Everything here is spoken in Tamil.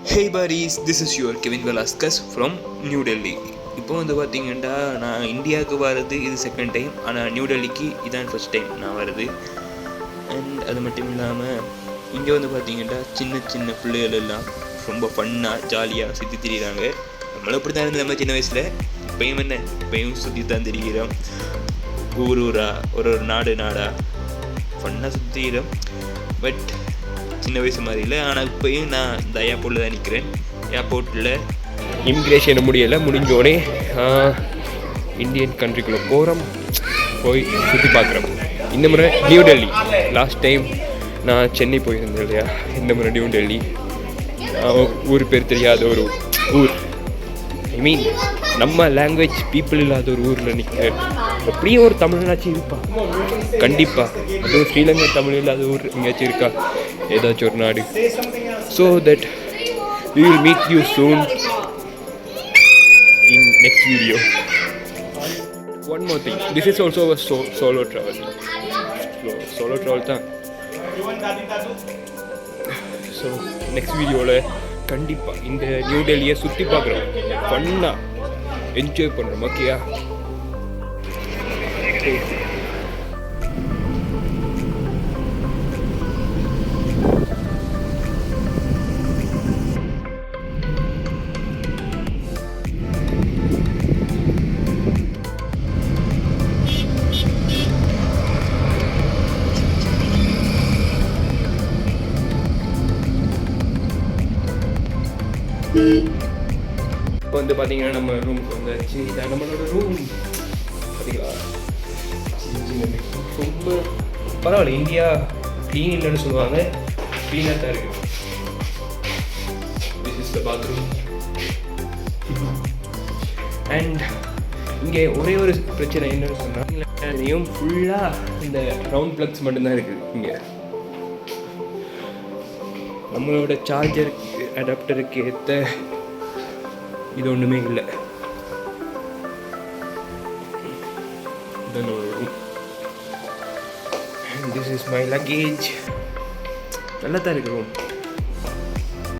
Hey buddies, this is your Kevin Velasquez from New Delhi. இப்போ வந்து பார்த்தீங்கன்னா நான் இந்தியாவுக்கு வர்றது இது செகண்ட் டைம், ஆனால் நியூ டெல்லிக்கு இதான் ஃபஸ்ட் டைம் நான் வருது. அண்ட் அது மட்டும் இல்லாமல் இங்கே வந்து பார்த்தீங்கன்னா சின்ன சின்ன பிள்ளைகள் எல்லாம் ரொம்ப ஃபன்னாக ஜாலியாக சுற்றி திரிகிறாங்க. நம்மளும் அப்படி தான் இருந்தது நம்ம சின்ன வயசில். இப்பயும் என்ன, இப்பயும் சுற்றி தான் திரிகிறோம். ஊராக ஒரு நாடாக ஃபன்னாக சுற்றிக்கிறோம். பட் சின்ன வயசு மாதிரி இல்லை. ஆனால் இப்போயும் நான் இந்த ஏர்போர்ட்டில் தான் நிற்கிறேன். ஏர்போர்ட்டில் இமிக்ரேஷன் முடிஞ்சோடனே இந்தியன் கண்ட்ரிக்குள்ளே போகிறோம், போய் சுற்றி பார்க்குறோம். இந்த முறை நியூ டெல்லி. லாஸ்ட் டைம் நான் சென்னை போயிருந்தேன் இல்லையா, இந்த முறை நியூ டெல்லி. ஊர் பேர் தெரியாத ஒரு ஊர், ஐ மீன் நம்ம லாங்குவேஜ் பீப்புள் இல்லாத ஒரு ஊரில் நிற்கிறேன். எப்படியும் ஒரு தமிழ்நாச்சும் இருப்பா கண்டிப்பாக. அதுவும் ஸ்ரீலங்கா தமிழ் இல்லாத ஊர் எங்கேயாச்சும் இருக்கா, ஏதாச்சும் ஒரு நாடு. So that we will meet you soon in next video. One more thing, this is also a solo travel. Solo travel தான். ஸோ நெக்ஸ்ட் வீடியோவில் கண்டிப்பாக இந்த நியூ டெல்லியை சுற்றி பார்க்குறோம், ஃபன்னாக என்ஜாய் பண்ணுறோம். ஓகேயா? இப்போ வந்து பார்த்தீங்கன்னா நம்ம ரூமுக்கு வந்தாச்சு. இதான் நம்மளோட ரூம். பார்த்தீங்களா, ரொம்ப பரவாயில்ல. இந்தியா க்ளீன் இல்லைன்னு சொல்லுவாங்க, க்ளீனாக தான் இருக்குது. This is the bathroom. And இங்கே ஒரே ஒரு பிரச்சனை என்னன்னு சொன்னால், ஃபுல்லாக இந்த ரவுண்ட் ப்ளக்ஸ் மட்டும்தான் இருக்குது. இங்கே நம்மளோட சார்ஜருக்கு அடாப்டருக்கு ஏற்ற இது ஒன்றுமே இல்லை. This is my luggage. நல்லா தான் இருக்கு ரூம்.